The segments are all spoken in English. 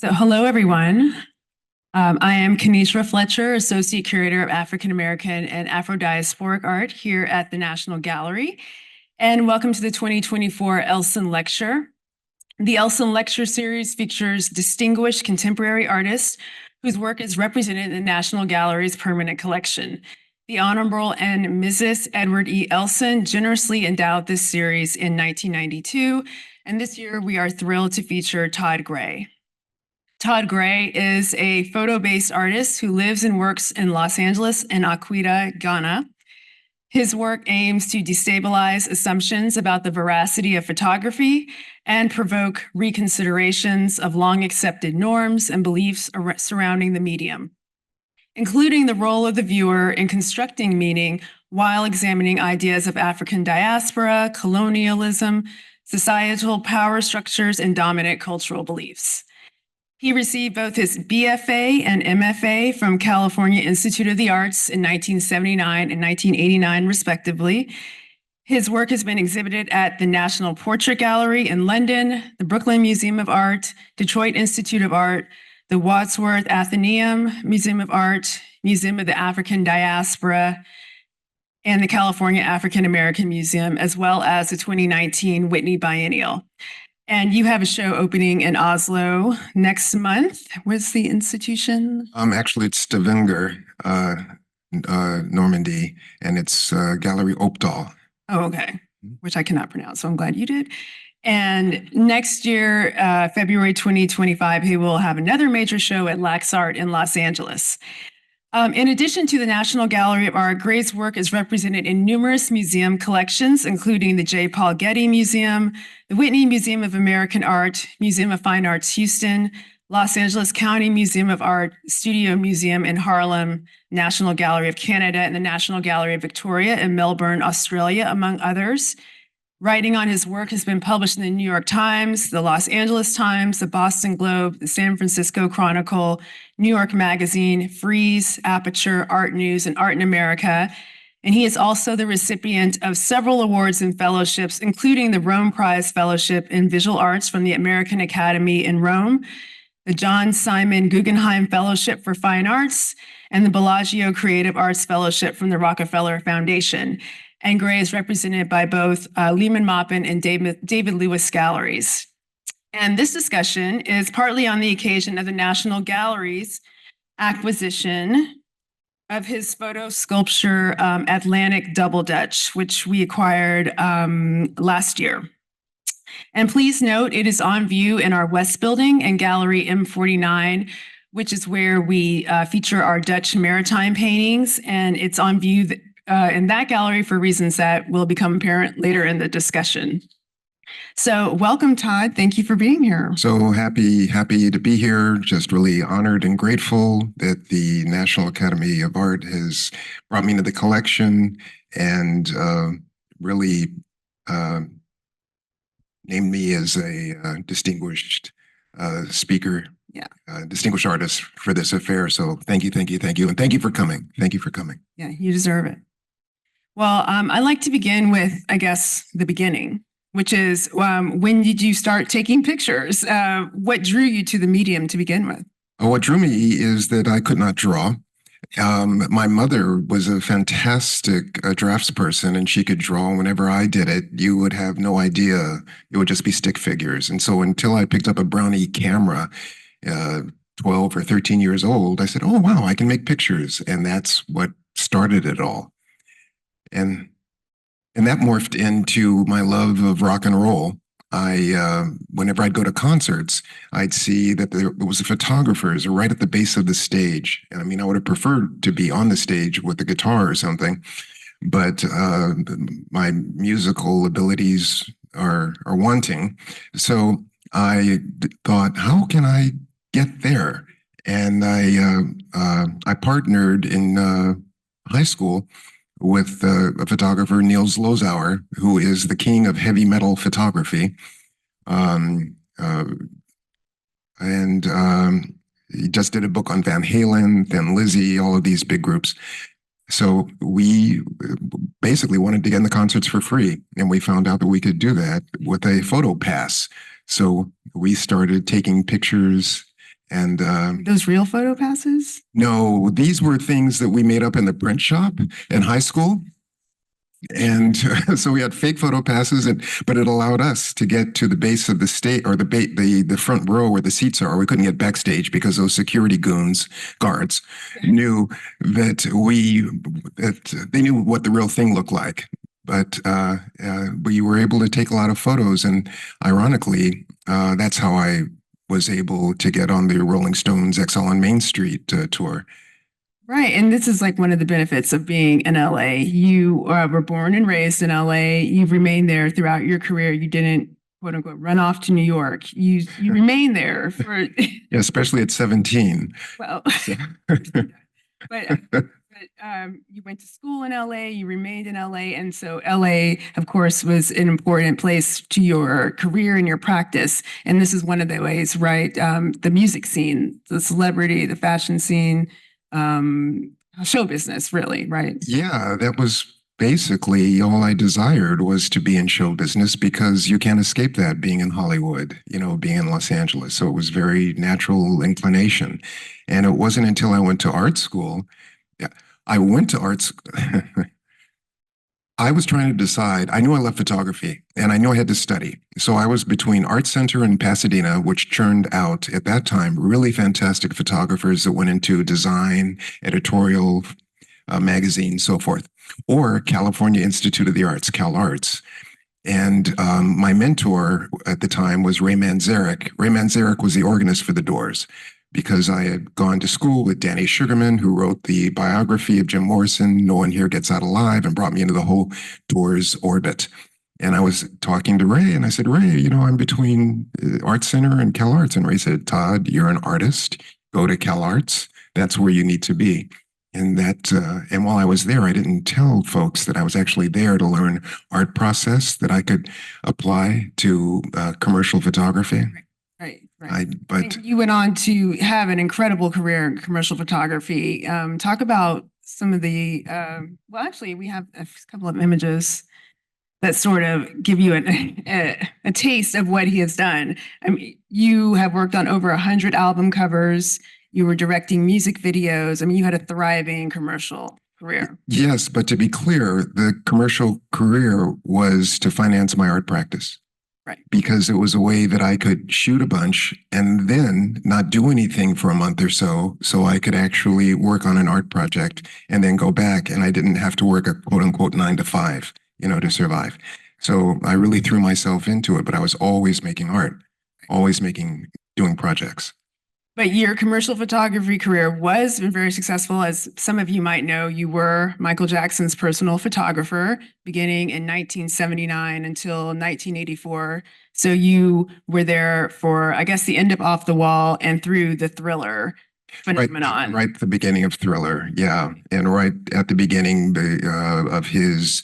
So hello, everyone. I am Kanitra Fletcher, Associate Curator of African American and Afro-Diasporic Art here at the National Gallery. And welcome to the 2024 Elson Lecture. The Elson Lecture Series features distinguished contemporary artists whose work is represented in the National Gallery's permanent collection. The Honorable and Mrs. Edward E. Elson generously endowed this series in 1992, and this year we are thrilled to feature Todd Gray. Todd Gray is a photo-based artist who lives and works in Los Angeles and Akwidaa, Ghana. His work aims to destabilize assumptions about the veracity of photography and provoke reconsiderations of long-accepted norms and beliefs surrounding the medium, including the role of the viewer in constructing meaning while examining ideas of African diaspora, colonialism, societal power structures, and dominant cultural beliefs. He received both his BFA and MFA from California Institute of the Arts in 1979 and 1989, respectively. His work has been exhibited at the National Portrait Gallery in London, the Brooklyn Museum of Art, Detroit Institute of Art, the Wadsworth Atheneum Museum of Art, Museum of the African Diaspora, and the California African American Museum, as well as the 2019 Whitney Biennial. And you have a show opening in Oslo next month. Where's the institution? Actually, it's Stavanger, Normandy, and it's Gallery Opdal. Oh, okay. Which I cannot pronounce, so I'm glad you did. And next year, February 2025, he will have another major show at LaxArt in Los Angeles. In addition to the National Gallery of Art, Gray's work is represented in numerous museum collections, including the J. Paul Getty Museum, the Whitney Museum of American Art, Museum of Fine Arts Houston, Los Angeles County Museum of Art, Studio Museum in Harlem, National Gallery of Canada, and the National Gallery of Victoria in Melbourne, Australia, among others. Writing on his work has been published in the New York Times, the Los Angeles Times, the Boston Globe, the San Francisco Chronicle, New York Magazine, Frieze, Aperture, Art News, and Art in America. And he is also the recipient of several awards and fellowships, including the Rome Prize Fellowship in Visual Arts from the American Academy in Rome, the John Simon Guggenheim Fellowship for Fine Arts, and the Bellagio Creative Arts Fellowship from the Rockefeller Foundation. And Gray is represented by both Lehman Maupin and David Lewis galleries. And this discussion is partly on the occasion of the National Gallery's acquisition of his photo sculpture, Atlantic Double Dutch, which we acquired last year. And please note, it is on view in our West Building and Gallery M49, which is where we feature our Dutch maritime paintings. And it's on view in that gallery for reasons that will become apparent later in the discussion. So welcome, Todd. Thank you for being here. So happy to be here. Just really honored and grateful that the National Academy of Art has brought me into the collection and really named me as a distinguished speaker, distinguished artist for this affair. So thank you. And thank you for coming. Yeah, you deserve it. Well, I'd like to begin with, I guess, the beginning, which is when did you start taking pictures? What drew you to the medium to begin with? What drew me is that I could not draw. My mother was a fantastic draftsperson, and she could draw. Whenever I did it, you would have no idea. It would just be stick figures. And so until I picked up a Brownie camera, 12 or 13 years old, I said, oh, wow, I can make pictures. And that's what started it all. And that morphed into my love of rock and roll. Whenever I'd go to concerts, I'd see that there was photographers right at the base of the stage. And I mean, I would have preferred to be on the stage with a guitar or something, but my musical abilities are wanting. So I thought, how can I get there? And I partnered in high school with a photographer, Niels Losauer, who is the king of heavy metal photography. He just did a book on Van Halen, Thin Lizzy, all of these big groups. So we basically wanted to get in the concerts for free, and we found out that we could do that with a photo pass. So we started taking pictures And Those real photo passes? no, these were things that we made up in the print shop in high school. And so we had fake photo passes, but it allowed us to get to the base of the stage, or the front row where the seats are. We couldn't get backstage because those security guards knew that they knew what the real thing looked like. But we were able to take a lot of photos, and ironically, that's how I was able to get on the Rolling Stones XL on Main Street tour. Right. And this is like one of the benefits of being in LA. You were born and raised in LA. You've remained there throughout your career. You didn't, quote unquote, run off to New York. You remained there for. Yeah, especially at 17. Well, but you went to school in LA, you remained in LA. And so LA, of course, was an important place to your career and your practice. And this is one of the ways, right? The music scene, the celebrity, the fashion scene, show business, really, right? Yeah, that was basically all I desired, was to be in show business, because you can't escape that being in Hollywood, being in Los Angeles. So it was very natural inclination. And it wasn't until I went to art school. I went to art school. I was trying to decide. I knew I loved photography, and I knew I had to study. So I was between Art Center in Pasadena, which churned out, at that time, really fantastic photographers that went into design, editorial, magazine, so forth, or California Institute of the Arts, Cal Arts. And my mentor at the time was Ray Manzarek. Ray Manzarek was the organist for the Doors, because I had gone to school with Danny Sugarman, who wrote the biography of Jim Morrison, No One Here Gets Out Alive, and brought me into the whole Doors orbit. And I was talking to Ray, and I said, Ray, I'm between Art Center and Cal Arts. And Ray said, Todd, you're an artist. Go to Cal Arts. That's where you need to be. And and while I was there, I didn't tell folks that I was actually there to learn art process that I could apply to commercial photography. Right. But and you went on to have an incredible career in commercial photography. Talk about some of the, well, actually, we have a couple of images that sort of give you a taste of what he has done. I mean, you have worked on over 100 album covers. You were directing music videos. I mean, you had a thriving commercial career. Yes, but to be clear, the commercial career was to finance my art practice. Right. Because it was a way that I could shoot a bunch and then not do anything for a month or so I could actually work on an art project and then go back, and I didn't have to work a quote unquote 9 to 5, to survive. So I really threw myself into it, but I was always making art, always doing projects. But your commercial photography career was very successful. As some of you might know, you were Michael Jackson's personal photographer beginning in 1979 until 1984. So you were there for, I guess, the end of Off the Wall and through the Thriller phenomenon. Right at the beginning of Thriller, yeah. And right at the beginning of his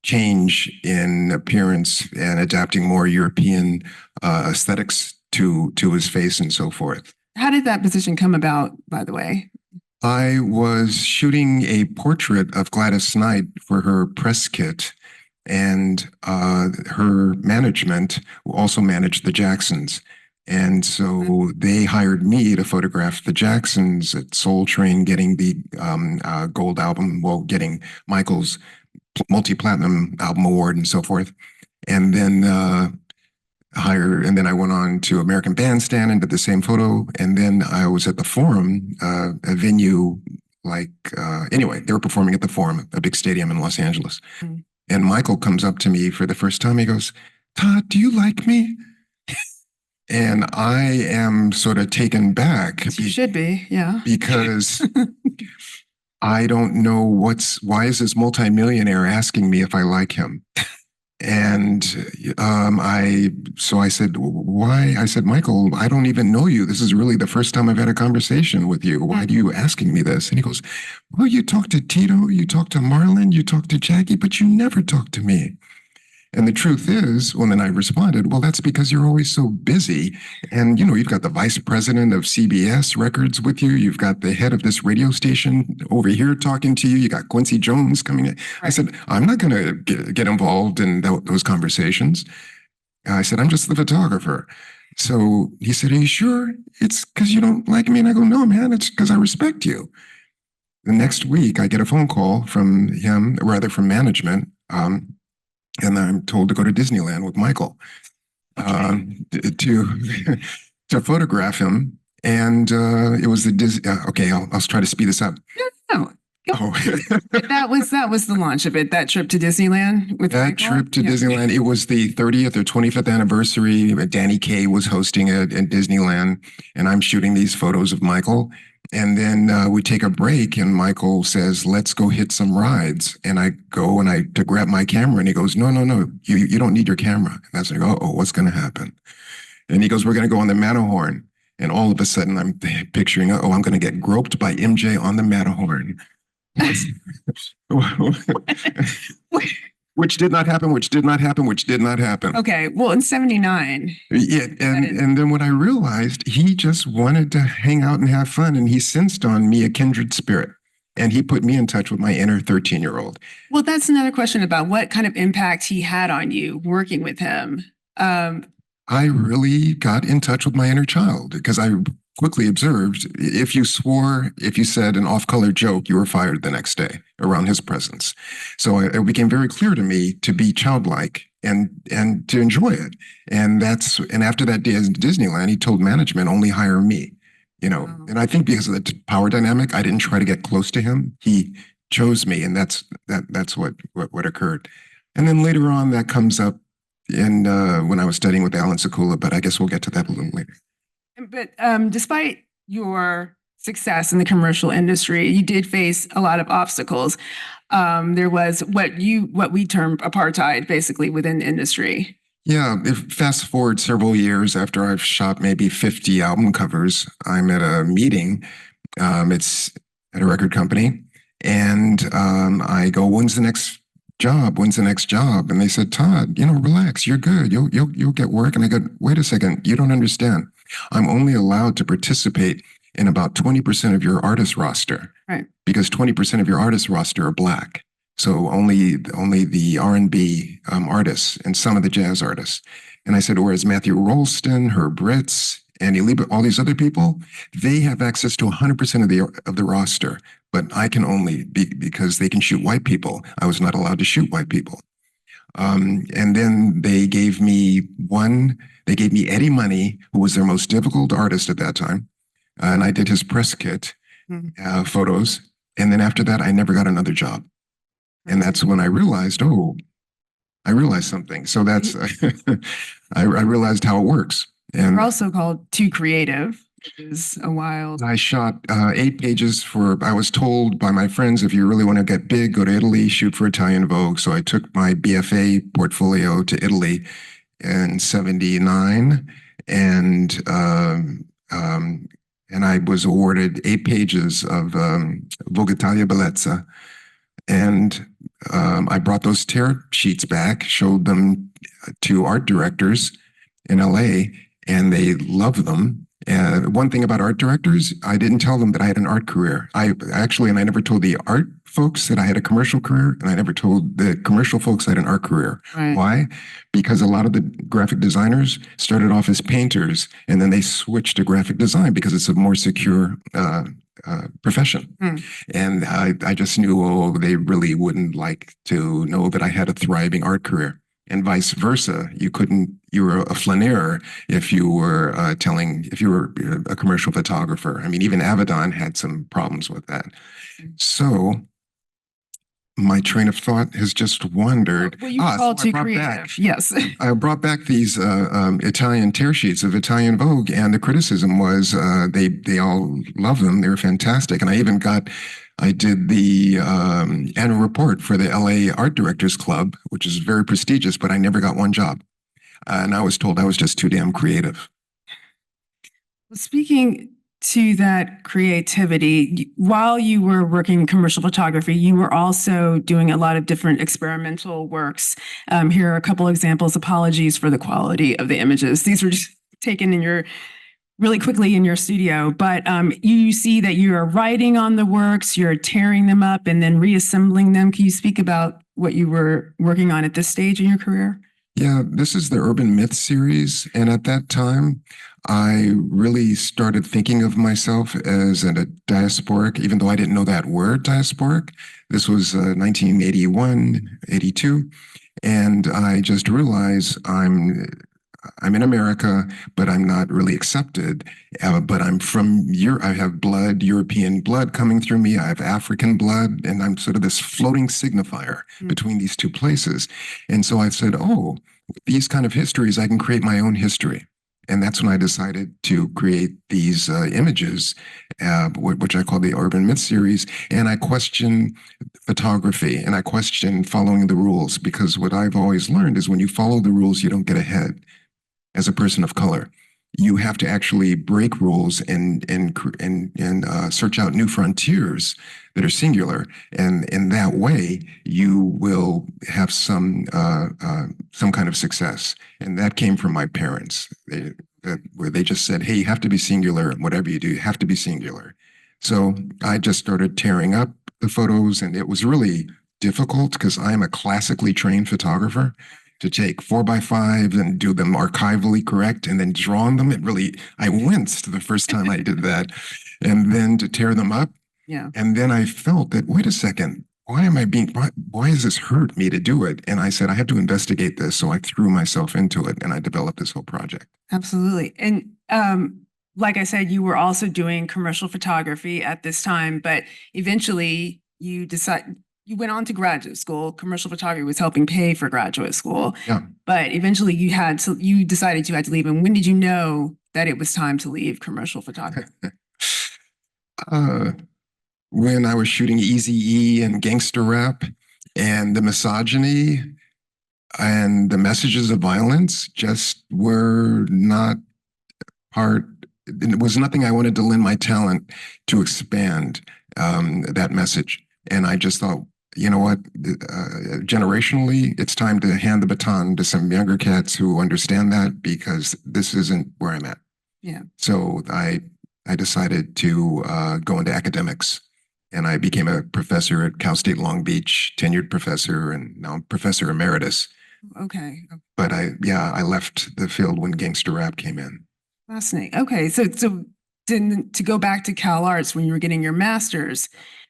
change in appearance and adapting more European aesthetics to his face and so forth. How did that position come about, by the way? I was shooting a portrait of Gladys Knight for her press kit, and her management also managed the Jacksons. And so they hired me to photograph the Jacksons at Soul Train, getting the gold album, getting Michael's multi-platinum album award and so forth. And then I went on to American Bandstand and did the same photo. And then I was at the Forum, a venue anyway, they were performing at the Forum, a big stadium in Los Angeles. Mm-hmm. And Michael comes up to me for the first time. He goes, Todd, do you like me? And I am sort of taken back. You should be, yeah. Because I don't know why is this multimillionaire asking me if I like him? And I said, why? I said, Michael, I don't even know you. This is really the first time I've had a conversation with you. Why are you asking me this? And he goes, well, you talk to Tito, you talk to Marlon, you talk to Jackie, but you never talk to me. And the truth is, well, then I responded, well, that's because you're always so busy. And, you've got the vice president of CBS Records with you. You've got the head of this radio station over here talking to you. You got Quincy Jones coming in. Right. I said, I'm not going to get involved in those conversations. I said, I'm just the photographer. So he said, "Are you sure it's because you don't like me?" And I go, "No, man, it's because I respect you." The next week, I get a phone call from him, rather from management, and I'm told to go to Disneyland with Michael to to photograph him. And it was the Disney. Okay, I'll try to speed this up. No. Oh, But that was the launch of it. That trip to Disneyland with that Michael? trip to Yeah. Disneyland. It was the 30th or 25th anniversary. Danny Kaye was hosting it at Disneyland, and I'm shooting these photos of Michael. And then we take a break, and Michael says, "Let's go hit some rides." And I go and to grab my camera, and he goes, "No, no, no, you don't need your camera." And I was like, "Oh, what's going to happen?" And he goes, "We're going to go on the Matterhorn." And all of a sudden, I'm picturing, "Oh, I'm going to get groped by MJ on the Matterhorn." Which did not happen, which did not happen, which did not happen. Okay. Well, in 79. Yeah, and then what I realized, he just wanted to hang out and have fun, and he sensed on me a kindred spirit. And he put me in touch with my inner 13-year-old. Well, that's another question about what kind of impact he had on you working with him. I really got in touch with my inner child because I quickly observed if you said an off-color joke, you were fired the next day around his presence. So it became very clear to me to be childlike and to enjoy it. And after that day at Disneyland, he told management, only hire me. Wow. And I think because of the power dynamic, I didn't try to get close to him. He chose me, and that's what occurred. And then later on, that comes up when I was studying with Alan Sekula, but I guess we'll get to that a little later. But despite your success in the commercial industry, you did face a lot of obstacles. There was what we term apartheid, basically, within the industry. Yeah, if fast forward several years after I've shot maybe 50 album covers, I'm at a meeting. It's at a record company, and I go, "When's the next job? When's the next job?" And they said, "Todd, relax. You're good. You'll get work." And I go, "Wait a second. You don't understand. I'm only allowed to participate in about 20% of your artist roster, Right? because 20% of your artist roster are Black. So only the R&B artists and some of the jazz artists." And I said, "Whereas Matthew Rolston, Herb Ritz, Andy Liebert, all these other people, they have access to 100% of the roster, but I can only because they can shoot white people. I was not allowed to shoot white people." And then they gave me Eddie Money, who was their most difficult artist at that time, and I did his press kit photos. And then after that, I never got another job. And that's when I realized, I realized something. So that's, I realized how it works. And You're also called Too Creative, which is a wild. I shot 8 pages I was told by my friends, if you really want to get big, go to Italy, shoot for Italian Vogue. So I took my BFA portfolio to Italy in 79, and I was awarded 8 pages of Vogue Italia Bellezza. And I brought those tear sheets back, showed them to art directors in LA, and they loved them. One thing about art directors, I didn't tell them that I had an art career. I never told the art folks that I had a commercial career, and I never told the commercial folks I had an art career. Right. Why? Because a lot of the graphic designers started off as painters, and then they switched to graphic design because it's a more secure profession. And I just knew, they really wouldn't like to know that I had a thriving art career. And vice versa. You were a flaneur if you were a commercial photographer. I mean, even Avedon had some problems with that. So my train of thought has just wandered. Well, you called Too Creative. Yes. I brought back these Italian tear sheets of Italian Vogue, and the criticism was they all love them. They were fantastic. And I did the annual report for the LA Art Directors Club, which is very prestigious, but I never got one job. And I was told I was just too damn creative. Well, speaking to that creativity, while you were working in commercial photography, you were also doing a lot of different experimental works. Here are a couple examples. Apologies for the quality of the images. These were just taken really quickly in your studio, but you see that you're writing on the works, you're tearing them up and then reassembling them. Can you speak about what you were working on at this stage in your career? Yeah, this is the Urban Myth series. And at that time, I really started thinking of myself as a diasporic, even though I didn't know that word diasporic. This was 1981, 82. And I just realized I'm in America, but I'm not really accepted. But I'm from Europe. I have blood, European blood coming through me. I have African blood, and I'm sort of this floating signifier between these two places. And so I said, oh, these kind of histories, I can create my own history. And that's when I decided to create these images, which I call the Urban Myth series. And I question photography and I question following the rules, because what I've always learned is when you follow the rules, you don't get ahead as a person of color. You have to actually break rules and search out new frontiers that are singular, and in that way, you will have some kind of success. And that came from my parents, where they just said, "Hey, you have to be singular. Whatever you do, you have to be singular." So I just started tearing up the photos, and it was really difficult because I'm a classically trained photographer. To take 4x5 and do them archivally correct and then draw on them, I winced the first time I did that. And then to tear them up. Yeah. And then I felt that, wait a second, why does this hurt me to do it? And I said, I have to investigate this. So I threw myself into it and I developed this whole project. Absolutely. And like I said, you were also doing commercial photography at this time, but eventually you went on to graduate school. Commercial photography was helping pay for graduate school. Yeah. But eventually you decided you had to leave. And when did you know that it was time to leave commercial photography? When I was shooting Eazy-E and gangster rap, and the misogyny and the messages of violence just were not part. It was nothing I wanted to lend my talent to expand that message. And I just thought, you know what, generationally, it's time to hand the baton to some younger cats who understand that, because this isn't where I'm at. Yeah. So I decided to go into academics, and I became a professor at Cal State Long Beach, tenured professor, and now I'm professor emeritus. Okay. But I left the field when gangster rap came in. Fascinating. Okay. So to go back to Cal Arts when you were getting your master's,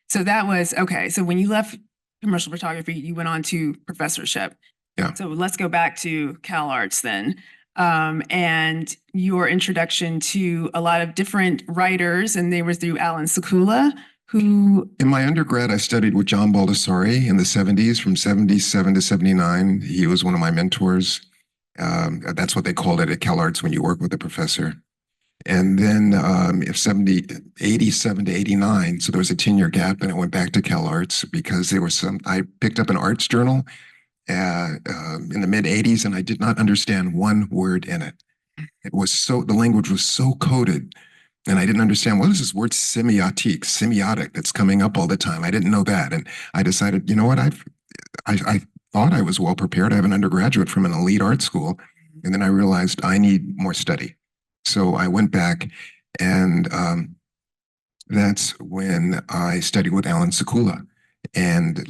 so that was, okay. So when you left commercial photography, you went on to professorship. Yeah. So let's go back to Cal Arts then. And your introduction to a lot of different writers, and they were through Alan Sekula, who... In my undergrad, I studied with John Baldessari in the 70s, from 77 to 79. He was one of my mentors. That's what they called it at Cal Arts when you work with a professor. And then 87 to 89, so there was a 10-year gap, and I went back to Cal Arts because I picked up an arts journal in the mid 80s, and I did not understand one word in it. The language was so coded, and I didn't understand, what is this word semiotic that's coming up all the time? I didn't know that. And I decided, you know what, I thought I was well prepared. I have an undergraduate from an elite art school. And then I realized I need more study. So I went back, and that's when I studied with Alan Sekula, and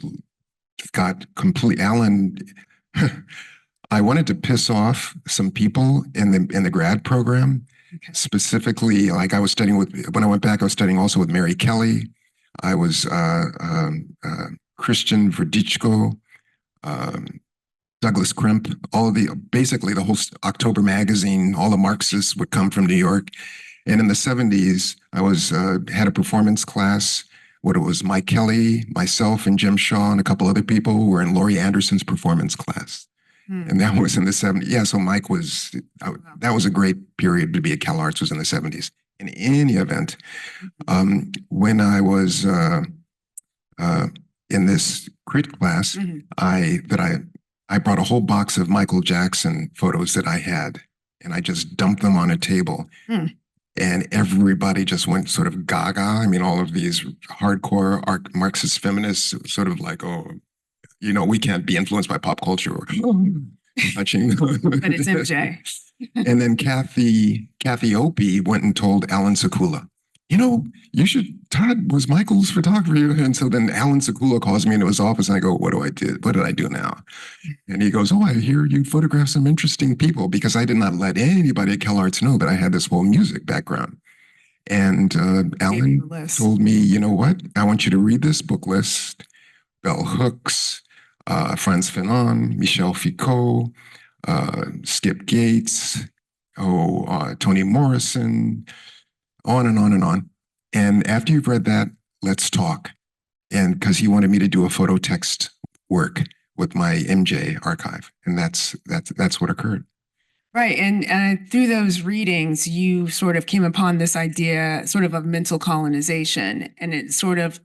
got Alan. I wanted to piss off some people in the grad program. Okay. Specifically, like when I went back, I was studying also with Mary Kelly. I was Christian Verdichko, Douglas Crimp, basically the whole October magazine, all the Marxists would come from New York. And in the 70s, I had a performance class. It was Mike Kelly, myself, and Jim Shaw, and a couple other people who were in Laurie Anderson's performance class. And that was in the 70s. Yeah, so Mike that was a great period to be at Cal Arts, was in the 70s. In any event, when I was in this crit class, I brought a whole box of Michael Jackson photos that I had, and I just dumped them on a table. And everybody just went sort of gaga. I mean, all of these hardcore Marxist feminists sort of like, oh, we can't be influenced by pop culture or touching. But it's MJ. And then Kathy Opie went and told Alan Sekula. you should, Todd was Michael's photographer. And so then Alan Sekula calls me into his office and I go, what did I do now? And he goes, oh, I hear you photograph some interesting people, because I did not let anybody at CalArts know that I had this whole music background. And Alan told me, you know what? I want you to read this book list. Bell Hooks, Frantz Fanon, Michel Foucault, Skip Gates, Toni Morrison, on and on and on. And after you've read that, let's talk. And because he wanted me to do a photo text work with my MJ archive. And that's what occurred. Right. And through those readings, you sort of came upon this idea sort of mental colonization, and it sort of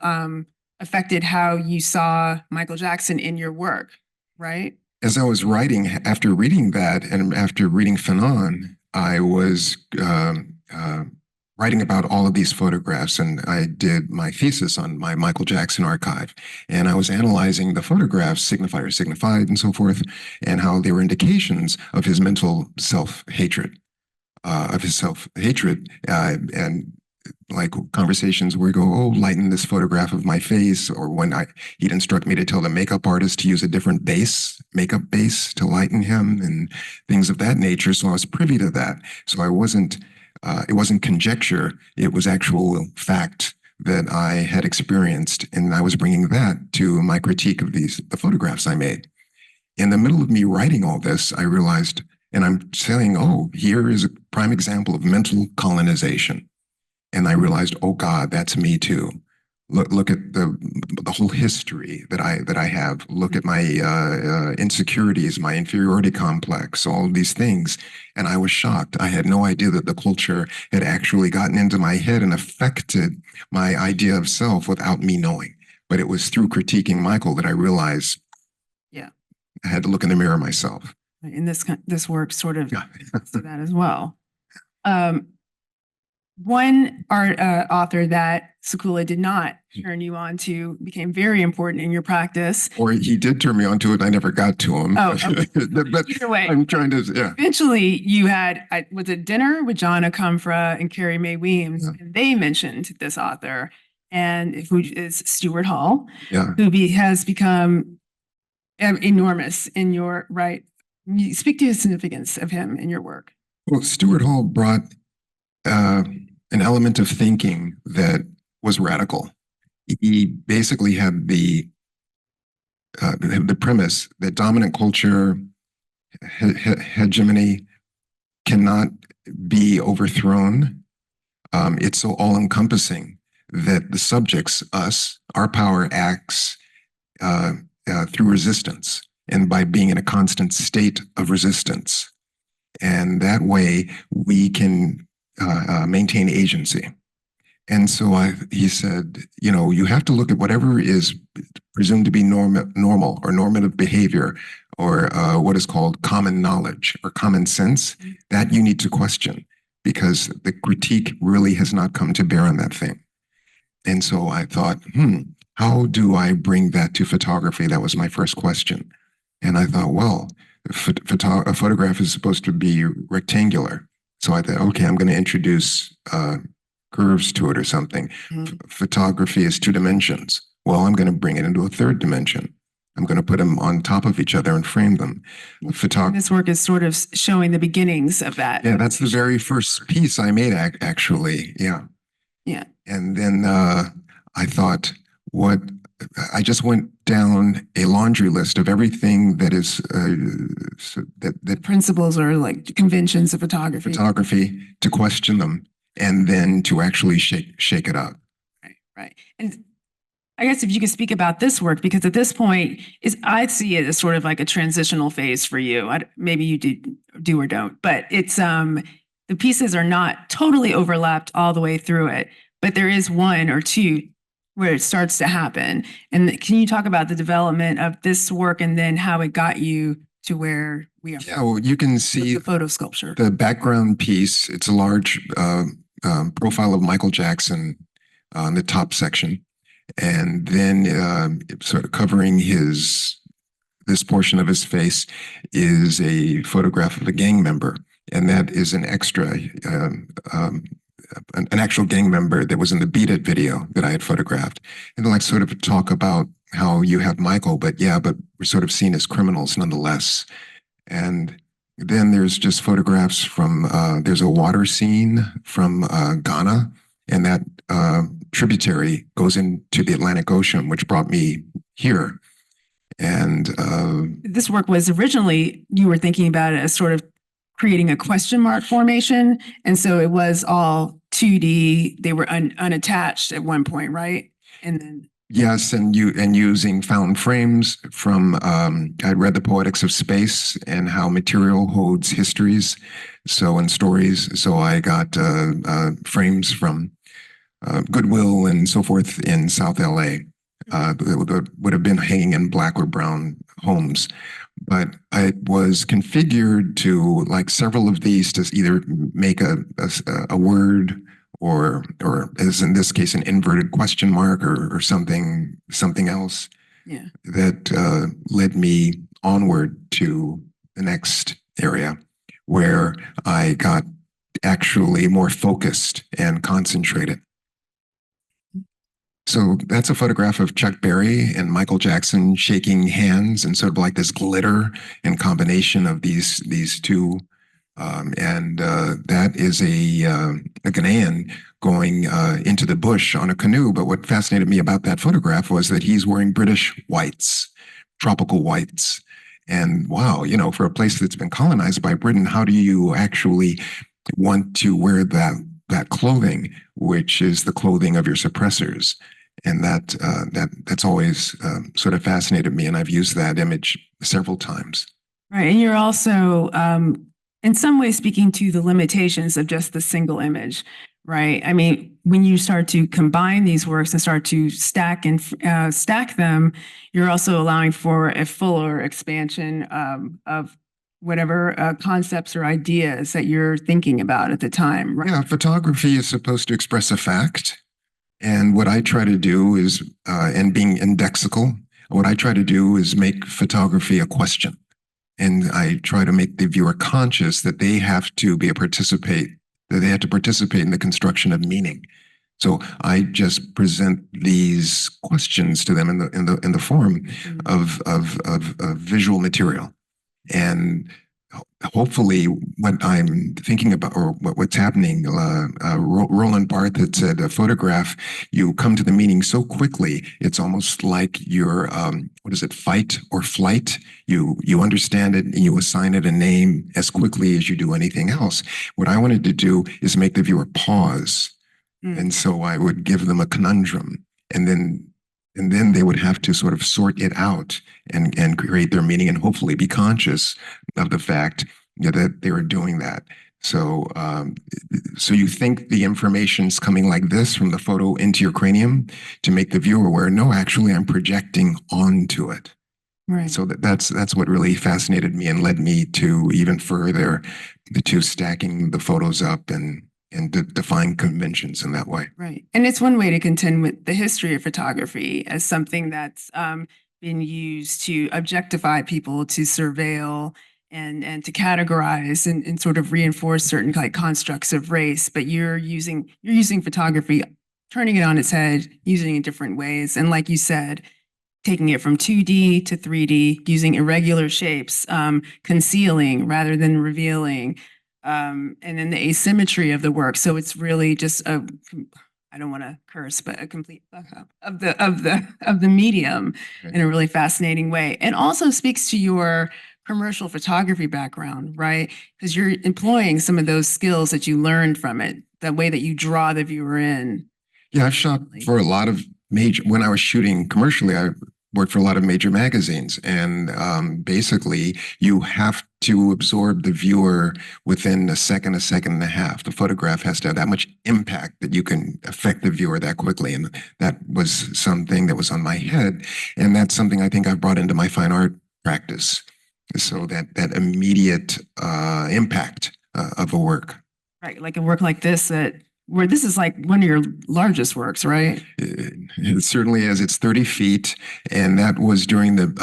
affected how you saw Michael Jackson in your work, right? As I was writing, after reading that and after reading Fanon, I was writing about all of these photographs, and I did my thesis on my Michael Jackson archive. And I was analyzing the photographs, signifier, signified, and so forth, and how they were indications of his mental self-hatred, and like conversations where we go, oh, lighten this photograph of my face, or when he'd instruct me to tell the makeup artist to use a different makeup base to lighten him, and things of that nature. So I was privy to that. So it wasn't conjecture, it was actual fact that I had experienced, and I was bringing that to my critique of the photographs I made. In the middle of me writing all this, I realized, and I'm saying, oh, here is a prime example of mental colonization. And I realized, oh God, that's me too. Look at the whole history that I have. Look at my insecurities, my inferiority complex, all of these things. And I was shocked. I had no idea that the culture had actually gotten into my head and affected my idea of self without me knowing. But it was through critiquing Michael that I realized, yeah, I had to look in the mirror myself. And this work sort of to that as well. One author that Sekula did not turn you on to became very important in your practice. Or he did turn me on to it. I never got to him. Oh, okay. But either way, I'm trying to, yeah. Eventually, you had, was it dinner with John Akumfra and Carrie Mae Weems, yeah. And they mentioned this author, and who is Stuart Hall, yeah, who has become enormous in your, right? You speak to the significance of him in your work. Well, Stuart Hall brought an element of thinking that was radical. He basically had the premise that dominant culture hegemony cannot be overthrown. It's so all-encompassing that the subjects, us, our power acts through resistance, and by being in a constant state of resistance. And that way we can maintain agency. And so he said, you have to look at whatever is presumed to be normal or normative behavior, or what is called common knowledge or common sense, that you need to question, because the critique really has not come to bear on that thing. And so I thought, how do I bring that to photography? That was my first question. And I thought, well, a photograph is supposed to be rectangular. So I thought, okay, I'm going to introduce curves to it or something. Photography is 2 dimensions. Well, I'm going to bring it into a 3rd dimension. I'm going to put them on top of each other and frame them. This work is sort of showing the beginnings of that. Yeah, that's the very first piece I made, actually. Yeah. Yeah. And then I thought, I just went down a laundry list of everything that is that principles or like conventions of photography to question them, and then to actually shake it up. Right. And I guess if you could speak about this work, because at this point I see it as sort of like a transitional phase for you. Maybe you do or don't, but it's the pieces are not totally overlapped all the way through it, but there is 1 or 2 where it starts to happen. And can you talk about the development of this work and then how it got you to where we are? Yeah, well, you can see the photo sculpture. The background piece, it's a large profile of Michael Jackson on the top section. And then sort of covering this portion of his face is a photograph of a gang member. And that is an extra an actual gang member that was in the Beat It video that I had photographed. And like sort of talk about how you have Michael, but we're sort of seen as criminals nonetheless. And then there's just photographs from, there's a water scene from Ghana, and that tributary goes into the Atlantic Ocean, which brought me here. And this work was originally, you were thinking about it as sort of creating a question mark formation. And so it was all 2D. They were unattached at one point, right? And then yes, and using found frames from I read The Poetics of Space and how material holds histories, and stories. So I got frames from Goodwill and so forth in South LA. That would have been hanging in black or brown homes. But I was configured to like several of these to either make a word or as in this case, an inverted question mark or something else that led me onward to the next area where I got actually more focused and concentrated. So that's a photograph of Chuck Berry and Michael Jackson shaking hands, and sort of like this glitter and combination of these two. That is a Ghanaian going into the bush on a canoe. But what fascinated me about that photograph was that he's wearing British whites, tropical whites. And wow, for a place that's been colonized by Britain, how do you actually want to wear that clothing, which is the clothing of your suppressors? And that's always sort of fascinated me, and I've used that image several times. Right, and you're also in some ways speaking to the limitations of just the single image, right? I mean, when you start to combine these works and start to stack them, you're also allowing for a fuller expansion of whatever concepts or ideas that you're thinking about at the time, right? Yeah, photography is supposed to express a fact. And what I try to do is, and being indexical, what I try to do is make photography a question. And I try to make the viewer conscious that they have to participate in the construction of meaning. So I just present these questions to them in the form of visual material. And hopefully what I'm thinking about, or what's happening, Roland Barthes had said, a photograph, you come to the meaning so quickly, it's almost like you're, fight or flight? You understand it and you assign it a name as quickly as you do anything else. What I wanted to do is make the viewer pause. And so I would give them a conundrum, and then they would have to sort of sort it out and create their meaning, and hopefully be conscious of the fact that they were doing that. So, so you think the information's coming like this from the photo into your cranium to make the viewer aware, no, actually I'm projecting onto it. Right. So that's what really fascinated me and led me to even further to stacking the photos up and define conventions in that way. Right. And it's one way to contend with the history of photography as something that's been used to objectify people, to surveil and to categorize and sort of reinforce certain like constructs of race. But you're using photography, turning it on its head, using it in different ways. And like you said, taking it from 2D to 3D, using irregular shapes, concealing rather than revealing. And then the asymmetry of the work. So it's really just I don't want to curse, but a complete of the medium in a really fascinating way. And also speaks to your commercial photography background, right? Because you're employing some of those skills that you learned from it, the way that you draw the viewer in. Yeah, I've shot for a lot of when I was shooting commercially, I worked for a lot of major magazines, and basically you have to absorb the viewer within a second and a half. The photograph has to have that much impact that you can affect the viewer that quickly. And that was something that was on my head. And that's something I think I've brought into my fine art practice. So that immediate impact of a work. Right, like a work like this that where this is like one of your largest works, right? It certainly is. It's 30 feet. And that was during the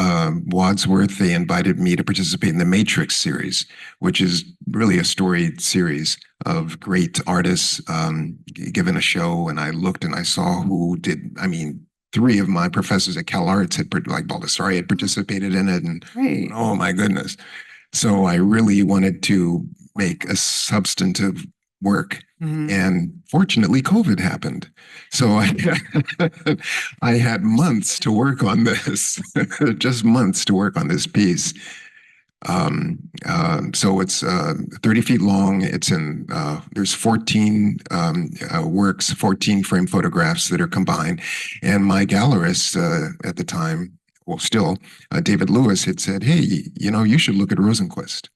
Wadsworth. They invited me to participate in the Matrix series, which is really a storied series of great artists given a show. And I looked and I saw who did, I mean, three of my professors at Cal Arts had, like Baldessari, had participated in it. And Great. oh my goodness. So I really wanted to make a substantive work. And fortunately, COVID happened. So I had months to work on this, just months to work on this piece. So it's 30 feet long. It's in, there's 14 works, 14 frame photographs that are combined. And my gallerist at the time, well, still, David Lewis had said, hey, you know, you should look at Rosenquist.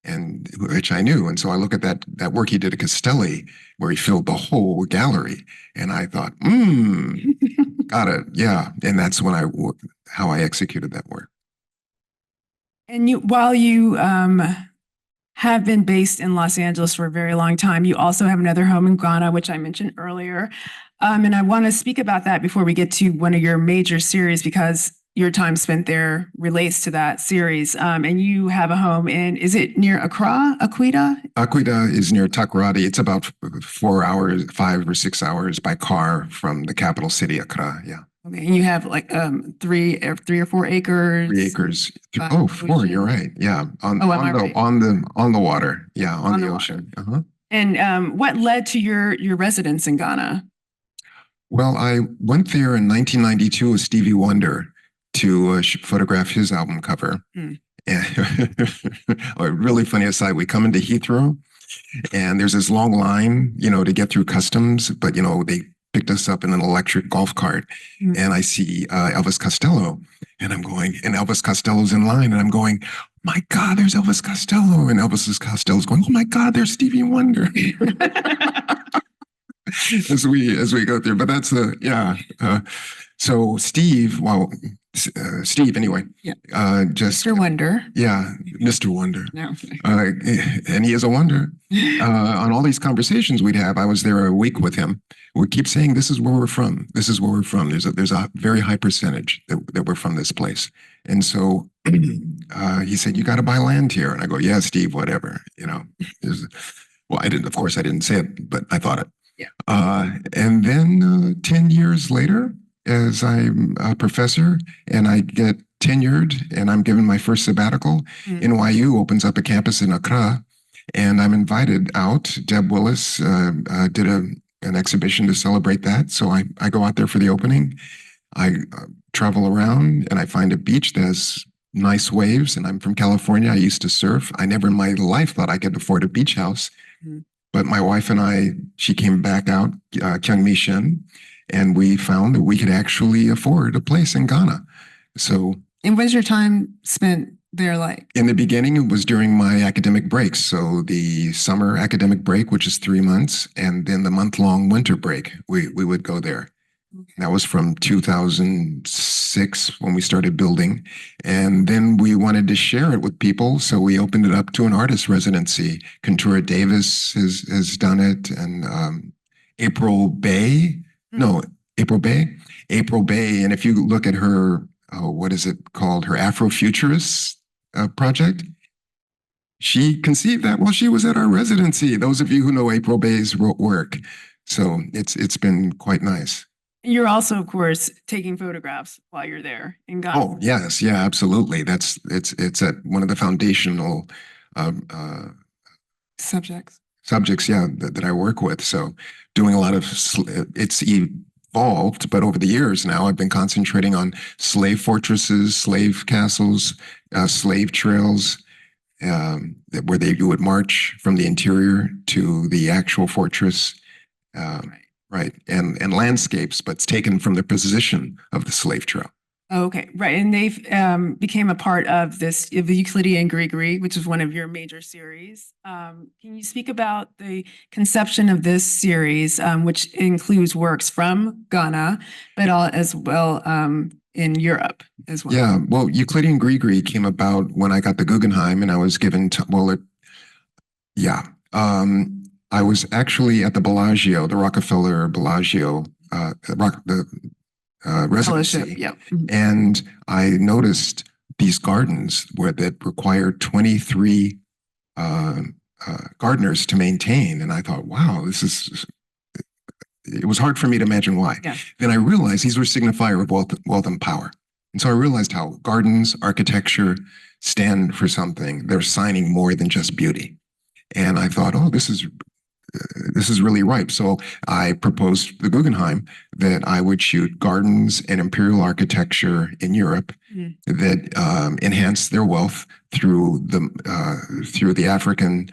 And which I knew. And so I look at that work he did at Castelli, where he filled the whole gallery. And I thought, got it. Yeah. And that's when how I executed that work. And while you have been based in Los Angeles for a very long time, you also have another home in Ghana, which I mentioned earlier. And I want to speak about that before we get to one of your major series, because your time spent there relates to that series. And you have a home is it near Accra, Akwidaa? Akwidaa is near Takoradi. It's about 4 hours, 5 or 6 hours by car from the capital city, Accra. Yeah. Okay. And you have like 3 or 4 acres. 3 acres. Oh, 4. You're right. Yeah. On the water. Yeah. On the ocean. And what led to your residence in Ghana? Well, I went there in 1992 with Stevie Wonder to photograph his album cover. And a really funny aside, we come into Heathrow and there's this long line, you know, to get through customs, but, you know, they picked us up in an electric golf cart and I see Elvis Costello and I'm going, and Elvis Costello's in line and I'm going, my God, there's Elvis Costello. And Elvis Costello's going, oh my God, there's Stevie Wonder. as we go through, but that's so Steve, Steve anyway. Yeah. Just Mr. Wonder. Yeah, Mr. Wonder. No. And he is a wonder. On all these conversations we'd have, I was there a week with him. We keep saying, this is where we're from. This is where we're from. There's a very high percentage that we're from this place. And so he said, you got to buy land here. And I go, yeah, Steve, whatever, you know. Well, I didn't say it, but I thought it. Yeah. And then 10 years later, as I'm a professor and I get tenured and I'm given my first sabbatical, NYU opens up a campus in Accra and I'm invited out. Deb Willis did an exhibition to celebrate that. So I go out there for the opening. I travel around and I find a beach that has nice waves, and I'm from California. I used to surf. I never in my life thought I could afford a beach house. But my wife and she came back out, Kyung Mi Shen, and we found that we could actually afford a place in Ghana. So. And what was your time spent there like? In the beginning, it was during my academic breaks. So the summer academic break, which is 3 months, and then the month-long winter break, we would go there. Okay. That was from 2006 when we started building. And then we wanted to share it with people. So we opened it up to an artist residency. Kanitra Davis has done it. And April Bay. April Bay. And if you look at her, what is it called? Her Afrofuturist project. She conceived that while she was at our residency. Those of you who know April Bay's work. So it's been quite nice. You're also, of course, taking photographs while you're there in Ghana. Oh, yes. Yeah, absolutely. It's at one of the foundational subjects, yeah, that I work with. So doing a lot of, it's evolved, but over the years now, I've been concentrating on slave fortresses, slave castles, slave trails, where you would march from the interior to the actual fortress. Right. And landscapes, but it's taken from the position of the slave trail. Oh, okay. Right. And they've became a part of the Euclidean Grigri, which is one of your major series. Can you speak about the conception of this series, which includes works from Ghana, but as well in Europe as well? Yeah. Well, Euclidean Grigri came about when I got the Guggenheim and I was given, I was actually at the Bellagio, the Rockefeller Bellagio, the residency. Fellowship, yep. And I noticed these gardens that required 23 gardeners to maintain. And I thought, wow, it was hard for me to imagine why. Yeah. Then I realized these were signifier of wealth and power. And so I realized how gardens, architecture stand for something. They're signing more than just beauty. And I thought, oh, this is really ripe. So I proposed to the Guggenheim that I would shoot gardens and imperial architecture in Europe that enhance their wealth through the African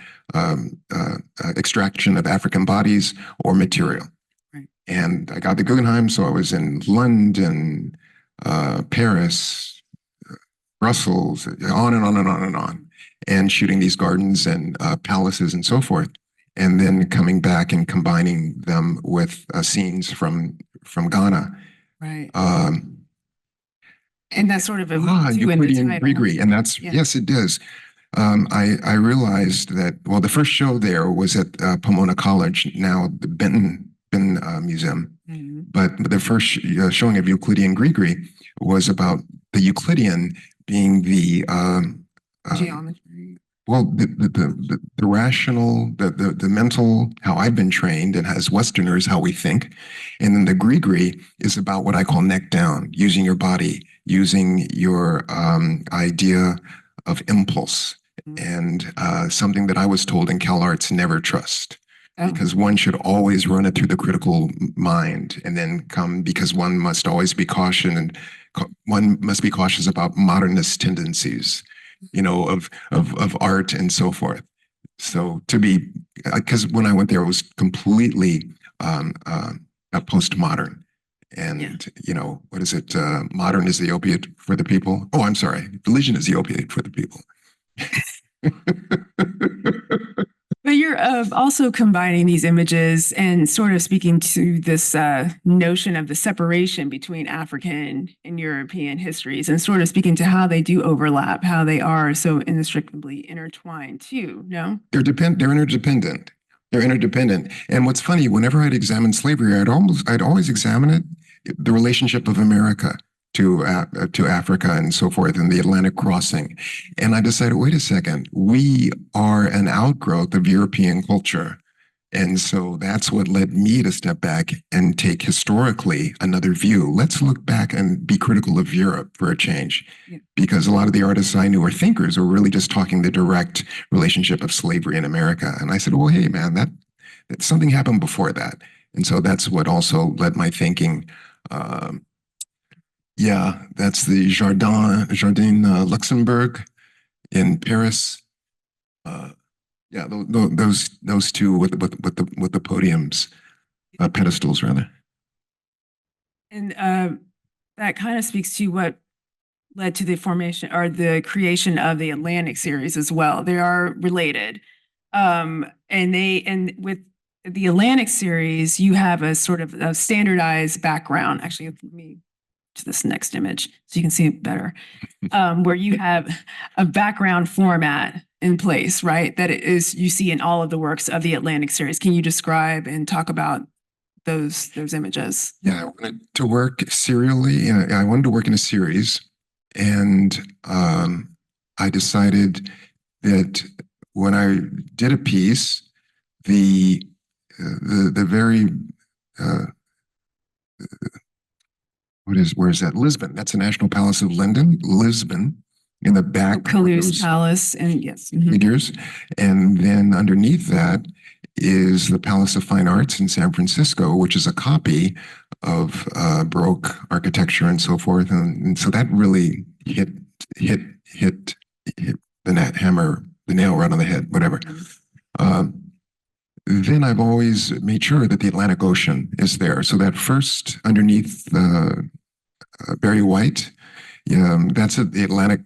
extraction of African bodies or material. Right. And I got the Guggenheim, so I was in London, Paris, Brussels, on and on and on and on, and shooting these gardens and palaces and so forth. And then coming back and combining them with scenes from Ghana. Right. And that's sort of a Euclidean Grigri, and that's yes, it does. I realized that the first show there was at Pomona College, now the Benton Museum, but the first showing of Euclidean Grigri was about the Euclidean being the geometry. The rational, the mental, how I've been trained, and as Westerners, how we think. And then the Grigri is about what I call neck down, using your body, using your idea of impulse, and something that I was told in CalArts, never trust. Because one should always run it through the critical mind and then because one must always be cautious, and one must be cautious about modernist tendencies, of art and so forth. So because when I went there, it was completely postmodern. And, what is it? Modern is the opiate for the people. Oh, I'm sorry. Religion is the opiate for the people. But you're also combining these images and sort of speaking to this notion of the separation between African and European histories, and sort of speaking to how they do overlap, how they are so inextricably intertwined too, no? They're interdependent. They're interdependent. And what's funny, whenever I'd examine slavery, I'd always examine the relationship of America to Africa and so forth, and the Atlantic crossing. And I decided, wait a second, we are an outgrowth of European culture. And so that's what led me to step back and take historically another view. Let's look back and be critical of Europe for a change. Yeah. Because a lot of the artists I knew or thinkers were really just talking the direct relationship of slavery in America. And I said, well, hey, man, that something happened before that. And so that's what also led my thinking. That's the Jardin Luxembourg in Paris. Those two with the podiums, pedestals rather. And that kind of speaks to what led to the formation or the creation of the Atlantic series as well. They are related, and with the Atlantic series, you have a sort of a standardized background. Actually, let me to this next image so you can see it better, where you have a background format in place, right? That you see in all of the works of the Atlantic series. Can you describe and talk about those images? Yeah, I wanted to work serially. I wanted to work in a series, and I decided that when I did a piece, the very where is that? Lisbon. That's the National Palace of Lisbon. In the back, Calu's Palace, and yes, figures, and then underneath that is the Palace of Fine Arts in San Francisco, which is a copy of Baroque architecture and so forth, and so that really hit the nail right on the head, whatever. Then I've always made sure that the Atlantic Ocean is there. So that first underneath Barry White, that's the Atlantic